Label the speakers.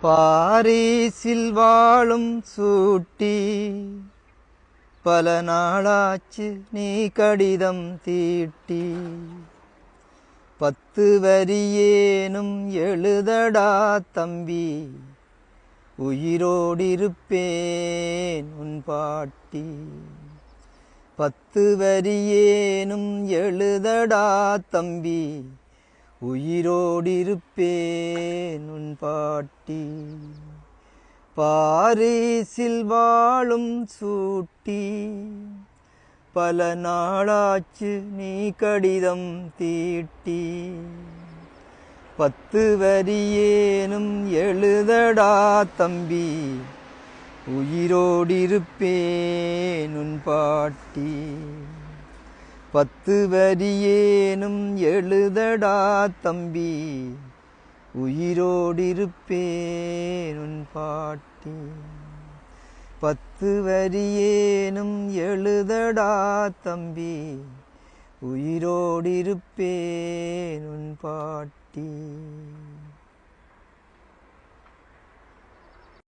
Speaker 1: பாரிஸில் வாழும் சூட்டி பல நாளாச்சு நீ கடிதம் தீட்டி 10 வரியேனும் எழுதடா தம்பி உயிரோடிருப்பேன் உன் பாட்டி 10 வரியேனும் எழுதடா தம்பி உயிரோடிருப்பேன் உன் பாட்டி பாரிஸில் வாழும் சூட்டி பல நாளாச்சு நீ கடிதம் தீட்டி 10 வரியேனும் எழுதடா தம்பி உயிரோடிருப்பேன் உன் பாட்டி 10 வரியேனும் எழுதடா தம்பி உயிரோடிருப்பேன் உன் பாட்டி 10 வரியேனும் எழுதடா தம்பி உயிரோடிருப்பேன் உன் பாட்டி